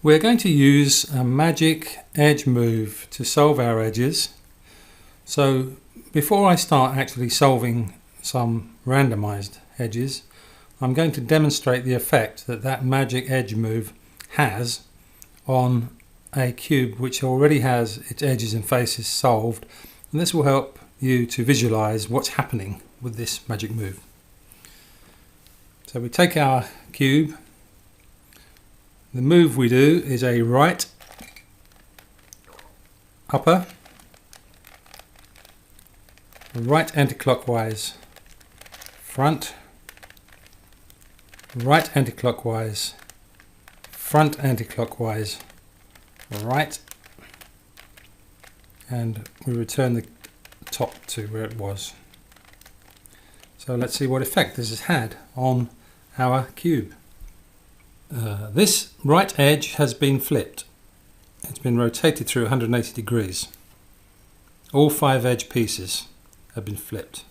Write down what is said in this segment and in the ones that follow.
We're going to use a magic edge move to solve our edges. So before I start actually solving some randomized edges, I'm going to demonstrate the effect that that magic edge move has on a cube which already has its edges and faces solved, and this will help you to visualize what's happening with this magic move. So we take our cube. The move we do is a right upper, right anticlockwise front, right anticlockwise front anticlockwise right, and we return the top to where it was. So let's see what effect this has had on our cube. This right edge has been flipped. It's been rotated through 180 degrees. All 5 edge pieces have been flipped,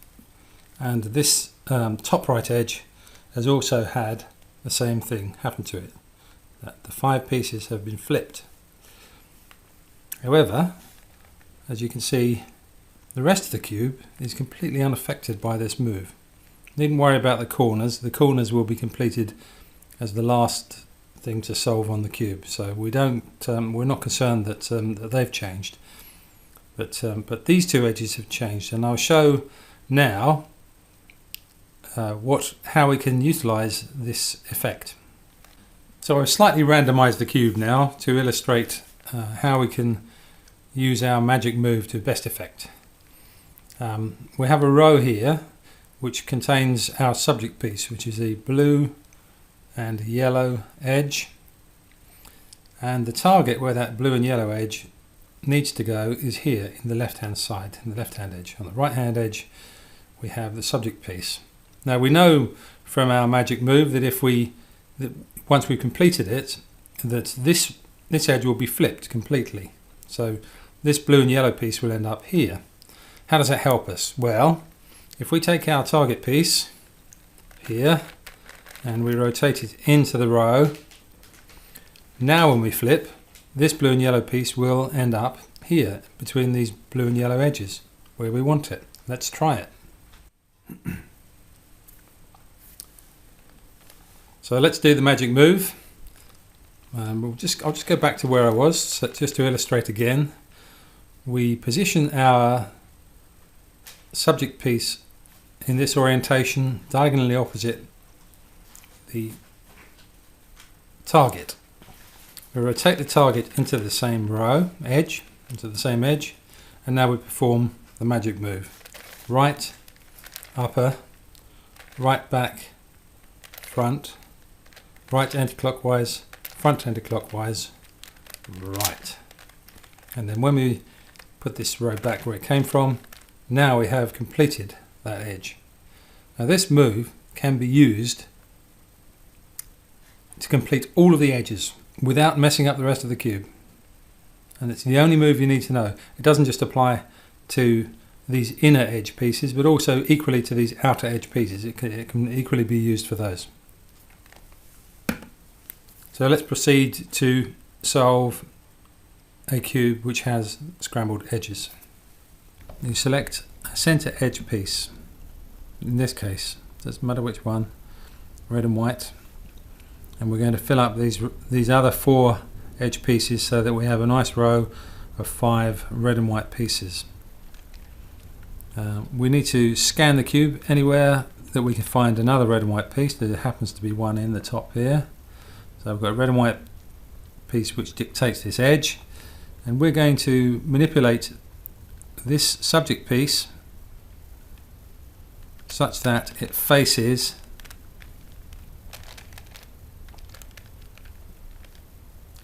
and this top right edge has also had the same thing happen to it, that the 5 pieces have been flipped. However, as you can see, the rest of the cube is completely unaffected by this move. Needn't worry about the corners. The corners will be completed as the last thing to solve on the cube, so we're not concerned that that they've changed. But these 2 edges have changed, and I'll show now how we can utilize this effect. So I've slightly randomized the cube now to illustrate how we can use our magic move to best effect. We have a row here which contains our subject piece, which is a blue and yellow edge, and the target where that blue and yellow edge needs to go is here in the left hand side, in the left hand edge. On the right hand edge we have the subject piece. Now we know from our magic move that once we've completed it, that this edge will be flipped completely, so this blue and yellow piece will end up here. How does that help us? Well, if we take our target piece here and we rotate it into the row, now when we flip, this blue and yellow piece will end up here between these blue and yellow edges where we want it. Let's try it. So let's do the magic move. I'll just go back to where I was, so just to illustrate again. We position our subject piece in this orientation diagonally opposite the target. We rotate the target into the same edge, and now we perform the magic move. Right upper, right back front, right anticlockwise, front anticlockwise, right. And then when we put this row back where it came from, now we have completed that edge. Now this move can be used to complete all of the edges without messing up the rest of the cube, and it's the only move you need to know. It doesn't just apply to these inner edge pieces, but also equally to these outer edge pieces. It can equally be used for those. So let's proceed to solve a cube which has scrambled edges. You select a center edge piece. In this case, doesn't matter which one, red and white, and we're going to fill up these other 4 edge pieces so that we have a nice row of 5 red and white pieces. We need to scan the cube anywhere that we can find another red and white piece. There happens to be one in the top here. So I've got a red and white piece which dictates this edge, and we're going to manipulate this subject piece such that it faces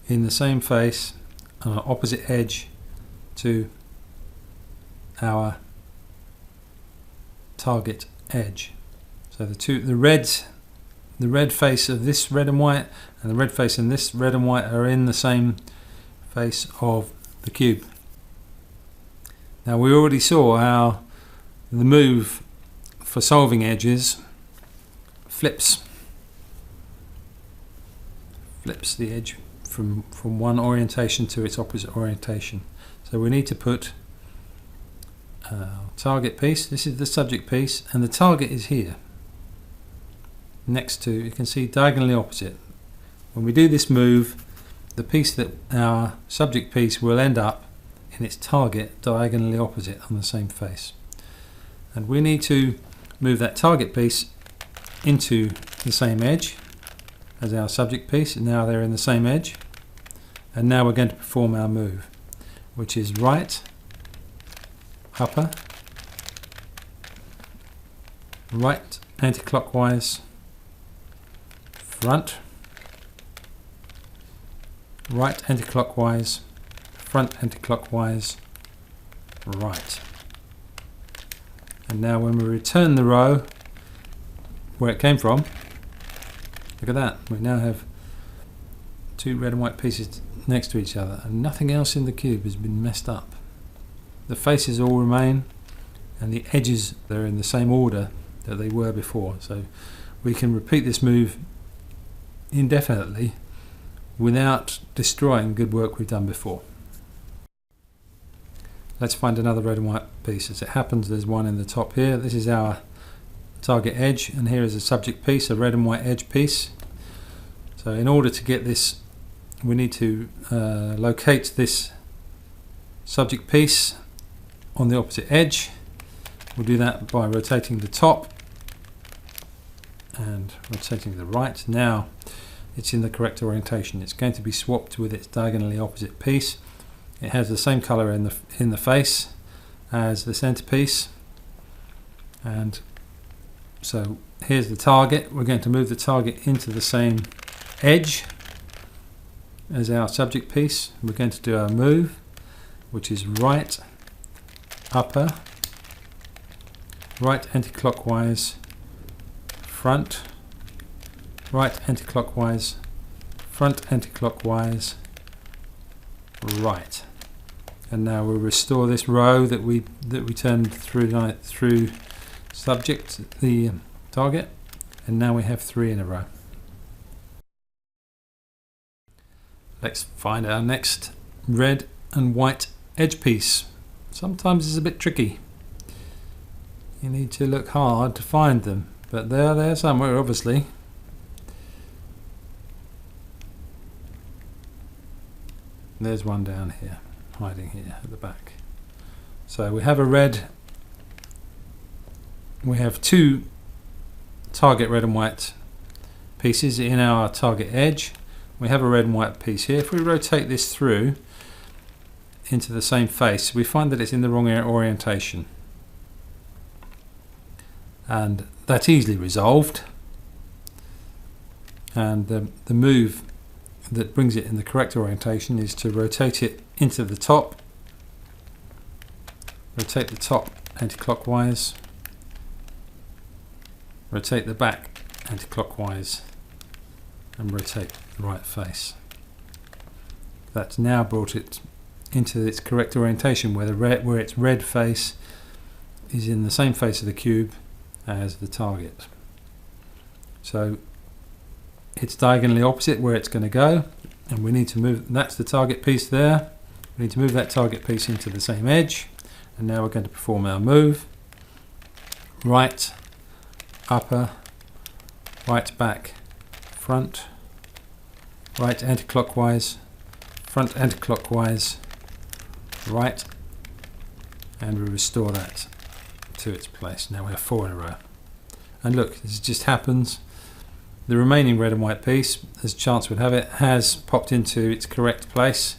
in the same face on an opposite edge to our target edge. So the red face of this red and white and the red face in this red and white are in the same face of the cube. Now we already saw how the move for solving edges flips the edge from one orientation to its opposite orientation. So we need to put target piece. This is the subject piece, and the target is here next to, you can see, diagonally opposite. When we do this move, the piece that our subject piece will end up in its target diagonally opposite on the same face. And we need to move that target piece into the same edge as our subject piece, and now they're in the same edge. And now we're going to perform our move, which is right, upper, right anti-clockwise, front, right anti-clockwise, front anti-clockwise, right. And now when we return the row where it came from, look at that, we now have two red and white pieces next to each other, and nothing else in the cube has been messed up. The faces all remain, and the edges, they're in the same order that they were before. So we can repeat this move indefinitely without destroying good work we've done before. Let's find another red and white piece. As it happens, there's one in the top here. This is our target edge, and here is a subject piece, a red and white edge piece. So in order to get this, we need to locate this subject piece on the opposite edge. We'll do that by rotating the top and rotating the right. Now it's in the correct orientation. It's going to be swapped with its diagonally opposite piece. It has the same color in the face as the centerpiece, and so here's the target. We're going to move the target into the same edge as our subject piece. We're going to do our move, which is right, upper, right anti-clockwise, front, right anti-clockwise, front anti-clockwise, right. And now we'll restore this row that we turned through subject, the target, and now we have 3 in a row. Let's find our next red and white edge piece. Sometimes it's a bit tricky. You need to look hard to find them, but they're there somewhere, obviously. There's one down here, hiding here at the back. So we have a red, we have 2 target red and white pieces in our target edge. We have a red and white piece here. If we rotate this through into the same face, we find that it's in the wrong orientation. And that's easily resolved. And the move that brings it in the correct orientation is to rotate it into the top. Rotate the top anti-clockwise. Rotate the back anti-clockwise. And rotate the right face. That's now brought it into its correct orientation, where its red face is in the same face of the cube as the target. So it's diagonally opposite where it's going to go, and we need to move, that's the target piece there. We need to move that target piece into the same edge, and now we're going to perform our move. Right, upper, right back, front, right anti-clockwise, front anti-clockwise, right, and we restore that to its place. Now we have 4 in a row. And look, this just happens. The remaining red and white piece, as chance would have it, has popped into its correct place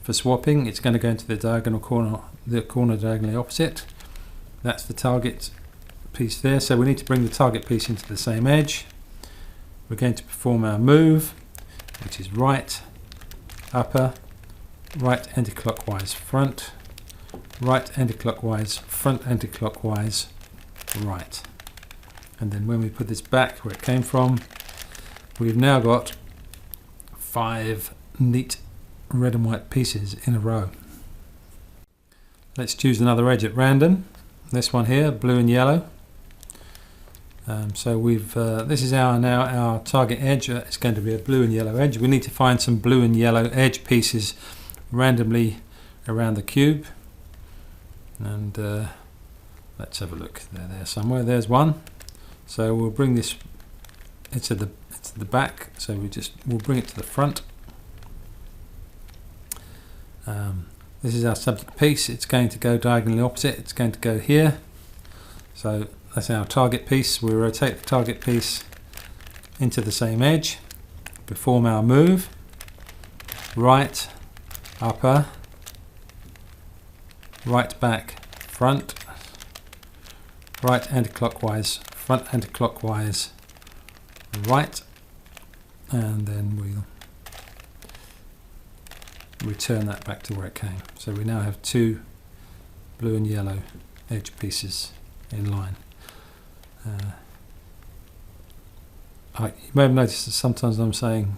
for swapping. It's going to go into the diagonal corner, the corner diagonally opposite. That's the target piece there. So we need to bring the target piece into the same edge. We're going to perform our move, which is right, upper, right anti-clockwise, front, right anti-clockwise, front anti-clockwise, right. And then when we put this back where it came from, we've now got 5 neat red and white pieces in a row. Let's choose another edge at random. This one here, blue and yellow. So we've this is now our target edge. It's going to be a blue and yellow edge. We need to find some blue and yellow edge pieces randomly around the cube, and let's have a look. They're there somewhere. There's one. So we'll bring this. It's at the back. So we'll bring it to the front. This is our subject piece. It's going to go diagonally opposite. It's going to go here. So that's our target piece. We rotate the target piece into the same edge, perform our move, right, upper, right back, front, right anti-clockwise, front anti-clockwise, right, and then we'll return that back to where it came. So we now have two blue and yellow edge pieces in line. You may have noticed that sometimes I'm saying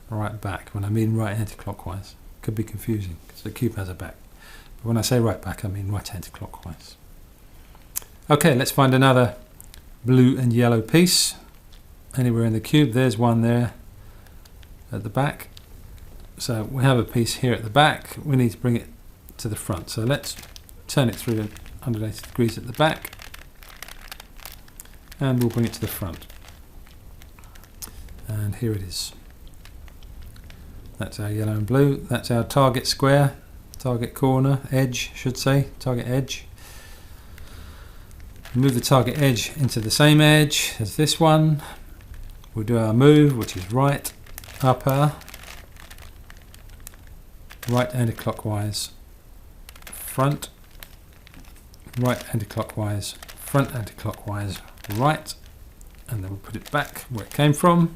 right back when I mean right anti-clockwise. Could be confusing because the cube has a back. But when I say right back, I mean right anti-clockwise. Okay, let's find another blue and yellow piece anywhere in the cube. There's one there at the back. So we have a piece here at the back. We need to bring it to the front. So let's turn it through 180 degrees at the back, and we'll bring it to the front. And here it is. That's our yellow and blue. That's our target square, target corner, edge, should say, target edge. Move the target edge into the same edge as this one. We'll do our move, which is right, upper, right anti-clockwise, front, right anti-clockwise, front anti-clockwise, right, and then we'll put it back where it came from.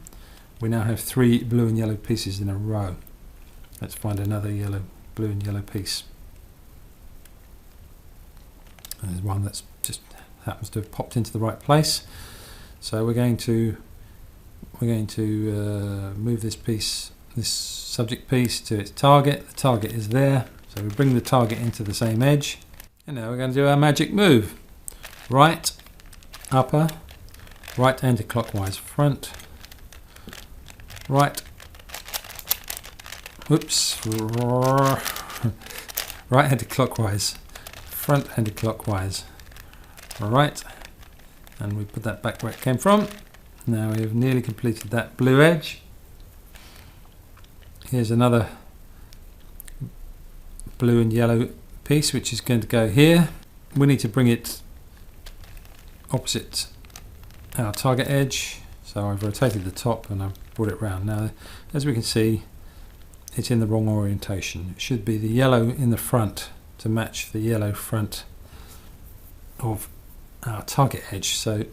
We now have three blue and yellow pieces in a row. Let's find another blue and yellow piece. And there's one that's just happens to have popped into the right place. So we're going to move this piece, this subject piece, to its target. The target is there, so we bring the target into the same edge, and now we're going to do our magic move. Right, upper, right anti-clockwise, front, right, whoops, right anti-clockwise, front anti-clockwise, right, and we put that back where it came from. Now we've nearly completed that blue edge. Here's another blue and yellow piece which is going to go here. We need to bring it opposite our target edge. So I've rotated the top and I've brought it round. Now as we can see, it's in the wrong orientation. It should be the yellow in the front to match the yellow front of our target edge. So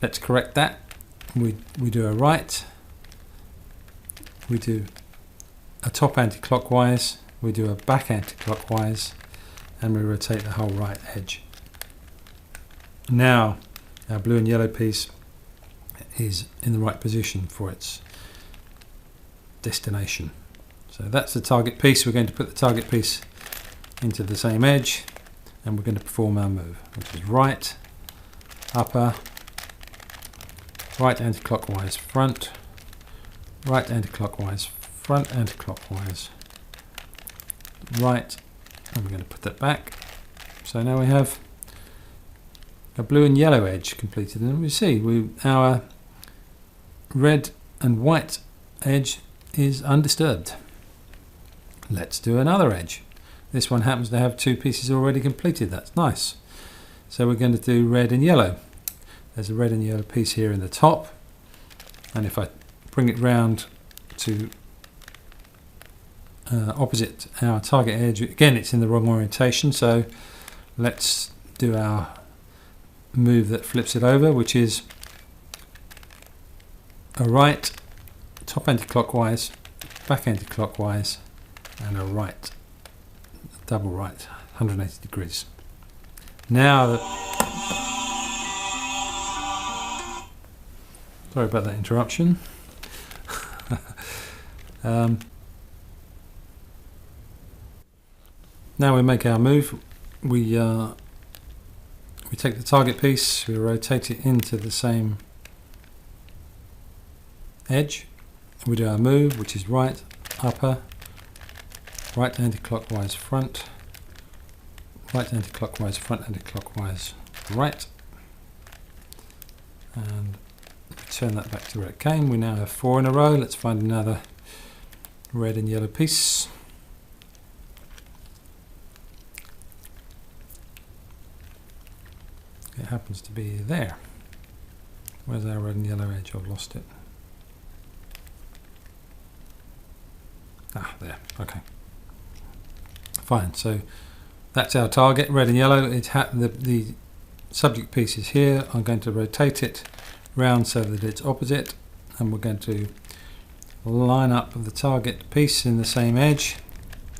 let's correct that. We do a right, we do a top anti-clockwise, we do a back anti-clockwise, and we rotate the whole right edge. Now our blue and yellow piece is in the right position for its destination. So that's the target piece. We're going to put the target piece into the same edge, and we're going to perform our move, which is right, upper, right anti-clockwise, front, right anti-clockwise, front anti-clockwise, right, and we're going to put that back. So now we have a blue and yellow edge completed, and we see our red and white edge is undisturbed. Let's do another edge. This one happens to have two pieces already completed. That's nice. So we're going to do red and yellow. There's a red and yellow piece here in the top, and if I bring it round to opposite our target edge, again it's in the wrong orientation, so let's do our move that flips it over, which is a right, top anti-clockwise, back anti-clockwise, and a right, double right, 180 degrees. Now sorry about that interruption. Now we make our move. We we take the target piece, we rotate it into the same edge, we do our move, which is right, upper, right anti-clockwise front, right anti-clockwise front, anti-clockwise right, and turn that back to where it came. We now have 4 in a row. Let's find another red and yellow piece. It happens to be there. Where's our red and yellow edge? I've lost it. Ah, there. Okay. Fine. So that's our target, red and yellow. The subject piece is here. I'm going to rotate it round so that it's opposite, and we're going to line up the target piece in the same edge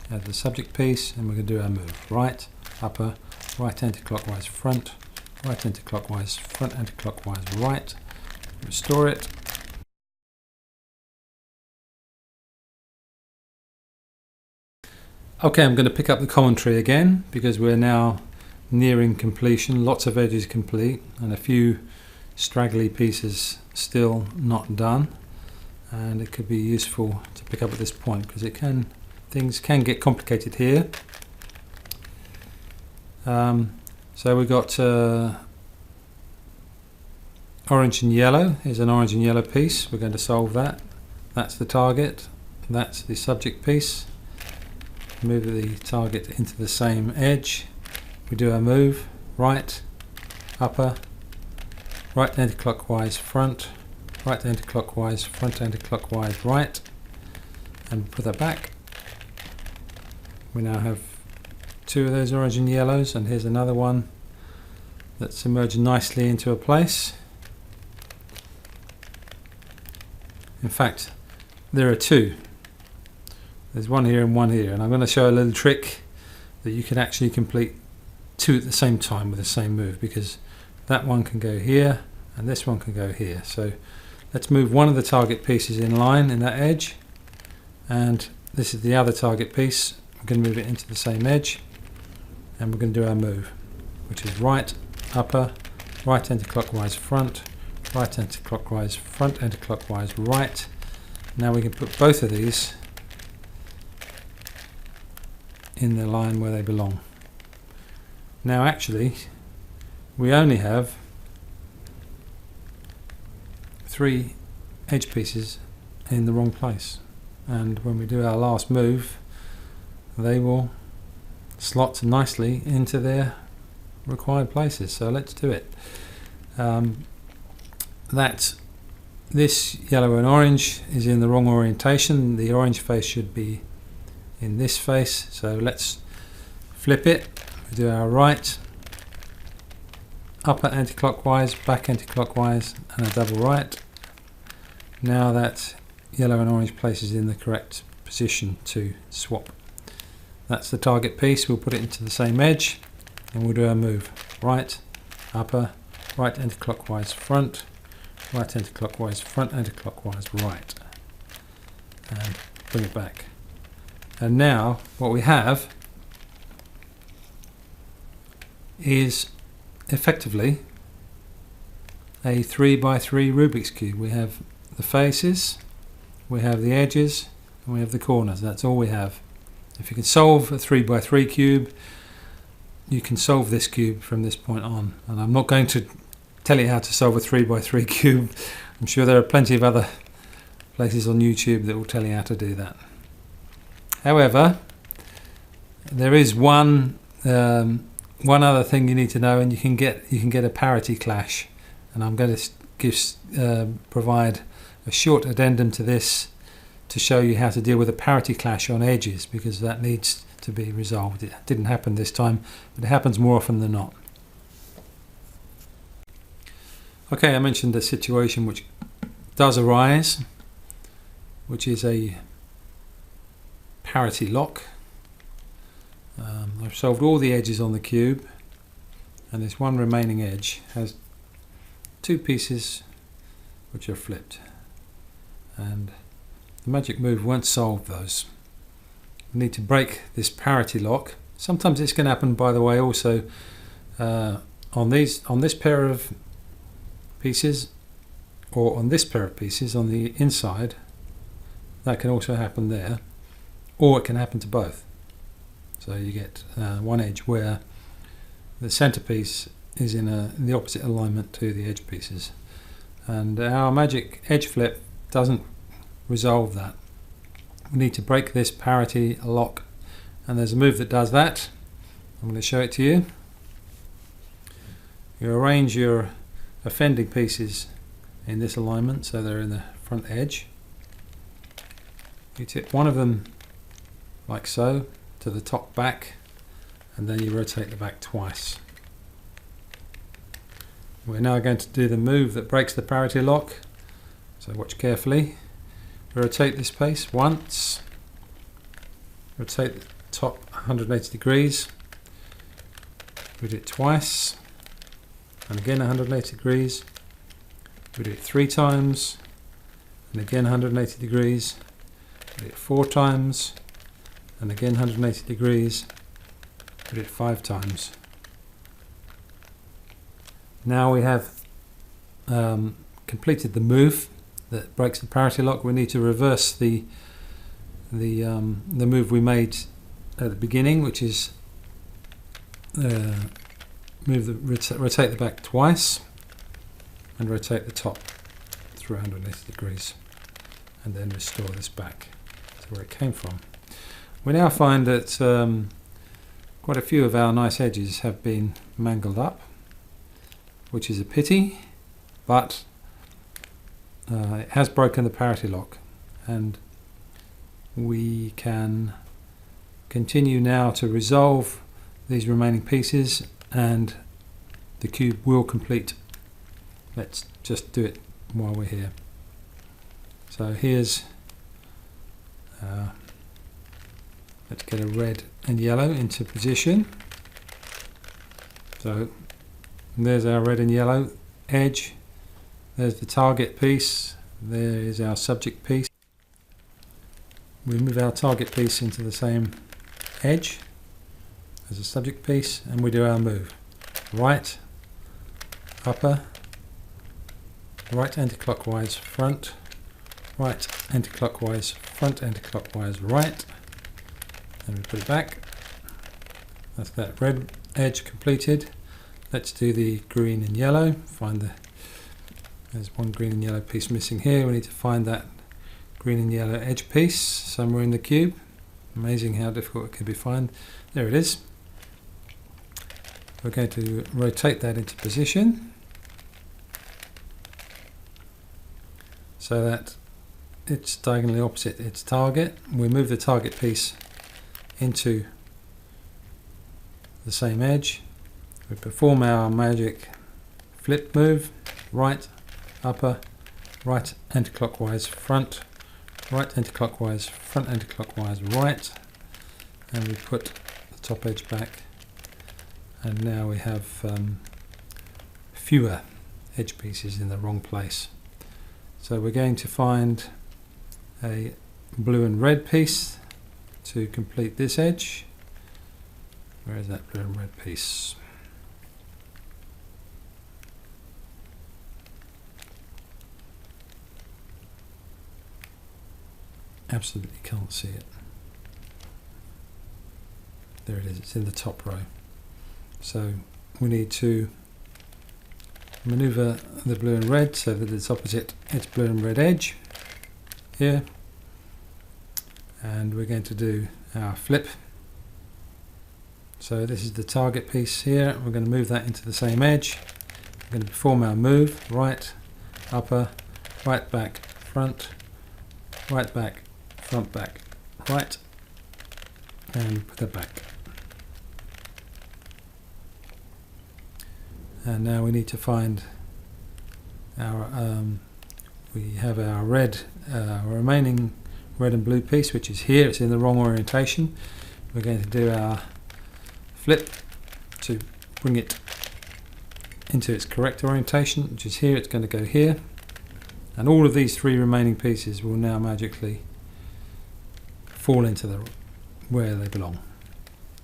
as the subject piece, and we're going to do our move. Right, upper, right anti-clockwise front, right anti-clockwise front, anti-clockwise right. Restore it. Okay, I'm going to pick up the commentary again because we're now nearing completion. Lots of edges complete and a few straggly pieces still not done, and it could be useful to pick up at this point because things can get complicated here. So we've got orange and yellow. Here's an orange and yellow piece. We're going to solve that. That's the target. That's the subject piece. Move the target into the same edge. We do our move. Right, upper, right anti-clockwise front, right anti-clockwise front, anti-clockwise right, and put that back. We now have 2 of those orange and yellows, and here's another one that's emerged nicely into a place. In fact, there are 2. There's one here and one here, and I'm going to show a little trick that you can actually complete 2 at the same time with the same move, because that one can go here and this one can go here. So let's move one of the target pieces in line in that edge, and this is the other target piece. We're going to move it into the same edge, and we're going to do our move, which is right, upper, right anti-clockwise front, right anti-clockwise front, anti-clockwise right. Now we can put both of these in the line where they belong. Now actually we only have 3 edge pieces in the wrong place, and when we do our last move they will slot nicely into their required places. So let's do it. This yellow and orange is in the wrong orientation. The orange face should be in this face, so let's flip it. We do our right, upper anti-clockwise, back anti-clockwise, and a double right. Now that yellow and orange place is in the correct position to swap. That's the target piece. We'll put it into the same edge and we'll do our move. Right, upper, right anti-clockwise front, right anti-clockwise front, anti-clockwise right, and bring it back. And now what we have is effectively a 3x3 Rubik's Cube. We have the faces, we have the edges, and we have the corners. That's all we have. If you can solve a 3x3 cube, you can solve this cube from this point on. And I'm not going to tell you how to solve a 3x3 cube. I'm sure there are plenty of other places on YouTube that will tell you how to do that. However, there is one other thing you need to know, and you can get a parity clash, and I'm going to provide a short addendum to this to show you how to deal with a parity clash on edges, because that needs to be resolved. It didn't happen this time, but it happens more often than not. Okay, I mentioned a situation which does arise, which is a parity lock. I've solved all the edges on the cube, and this one remaining edge has 2 pieces which are flipped, and the magic move won't solve those. We need to break this parity lock. Sometimes this can happen, by the way, also on this pair of pieces, or on this pair of pieces on the inside. That can also happen there, or it can happen to both. So you get one edge where the centerpiece is in the opposite alignment to the edge pieces, and our magic edge flip doesn't resolve that. We need to break this parity lock, and there's a move that does that. I'm going to show it to you. You arrange your offending pieces in this alignment so they're in the front edge. You tip one of them like so to the top back, and then you rotate the back twice. We're now going to do the move that breaks the parity lock, so watch carefully. Rotate this piece once, rotate the top 180 degrees, we do it twice, and again 180 degrees, we do it 3 times, and again 180 degrees, we do it 4 times, and again 180 degrees, we do it 5 times. Now we have completed the move that breaks the parity lock. We need to reverse the move we made at the beginning, which is rotate the back twice and rotate the top 380 degrees, and then restore this back to where it came from. We now find that quite a few of our nice edges have been mangled up, which is a pity, but it has broken the parity lock, and we can continue now to resolve these remaining pieces, and the cube will complete. Let's just do it while we're here. So here's let's get a red and yellow into position. So there's our red and yellow edge. There's the target piece. There is our subject piece. We move our target piece into the same edge as the subject piece, and we do our move. Right, upper, right anti-clockwise, front, right anti-clockwise, front anti-clockwise, right, and we put it back. That's that red edge completed. Let's do the green and yellow. There's one green and yellow piece missing here. We need to find that green and yellow edge piece somewhere in the cube. Amazing how difficult it can be found. There it is. We're going to rotate that into position so that it's diagonally opposite its target. We move the target piece into the same edge. We perform our magic flip move, right, upper, right anti-clockwise, front, right anti-clockwise, front anti-clockwise, right, and we put the top edge back, and now we have fewer edge pieces in the wrong place. So we're going to find a blue and red piece to complete this edge. Where is that blue and red piece? Absolutely can't see it. There it is, it's in the top row. So we need to maneuver the blue and red so that it's opposite its blue and red edge here, and we're going to do our flip. So this is the target piece here. We're going to move that into the same edge. We're going to perform our move, right, upper, right back, front, right back, front back, right, and put it back. And now we need to find our we have our red remaining red and blue piece, which is here. It's in the wrong orientation. We're going to do our flip to bring it into its correct orientation, which is here. It's going to go here, and all of these 3 remaining pieces will now magically fall into where they belong.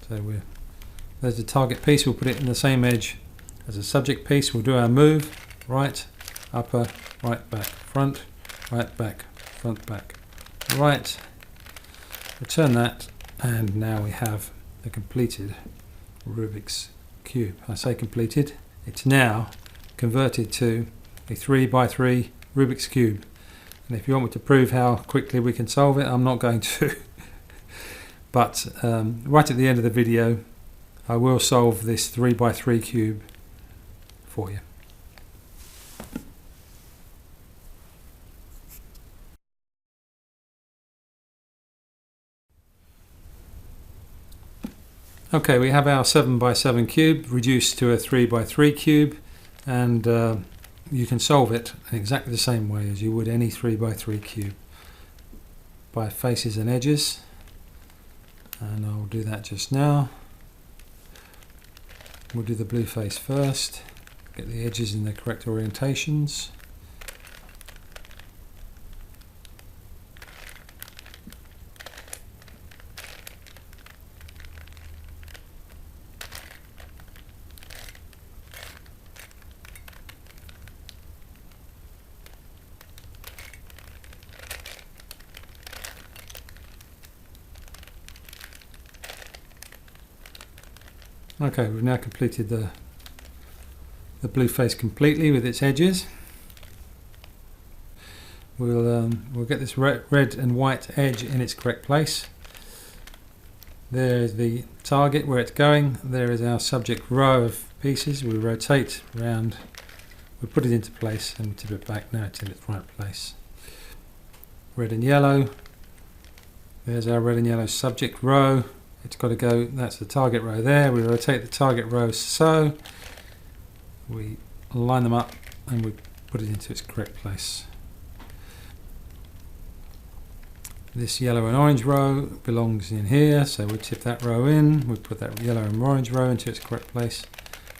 So there's the target piece. We'll put it in the same edge As a subject piece, we'll do our move: right, upper, right, back, front, right, back, front, back, right. Return that, and now we have the completed Rubik's Cube. I say completed, it's now converted to a 3x3 Rubik's Cube. And if you want me to prove how quickly we can solve it, I'm not going to. But right at the end of the video, I will solve this 3x3 cube for you. Okay, we have our 7x7 cube reduced to a 3x3 cube, and you can solve it in exactly the same way as you would any 3x3 cube, by faces and edges, and I'll do that just now. We'll do the blue face first, get the edges in the correct orientations. Okay, we've now completed the blue face completely with its edges. We'll get this red and white edge in its correct place. There is the target where it's going. There is our subject row of pieces. We rotate around, we put it into place and tip it back. Now it's in its right place. Red and yellow. There's our red and yellow subject row. It's got to go, that's the target row there. We rotate the target row so. We line them up and we put it into its correct place. This yellow and orange row belongs in here, so we tip that row in, we put that yellow and orange row into its correct place,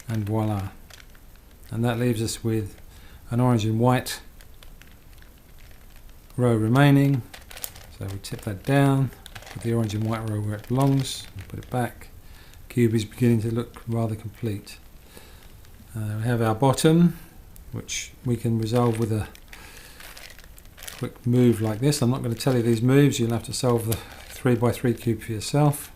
and voila. And that leaves us with an orange and white row remaining. So we tip that down, put the orange and white row where it belongs, and put it back. Cube is beginning to look rather complete. We have our bottom, which we can resolve with a quick move like this. I'm not going to tell you these moves, you'll have to solve the 3x3 cube for yourself.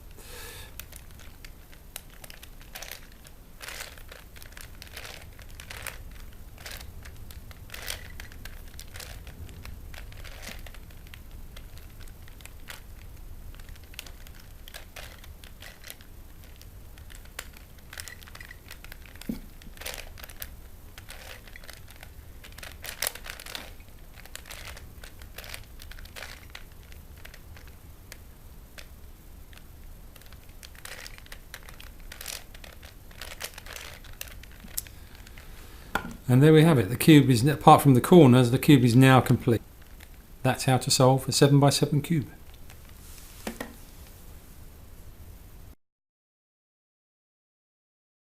And there we have it. The cube is, apart from the corners, the cube is now complete. That's how to solve a 7x7 cube.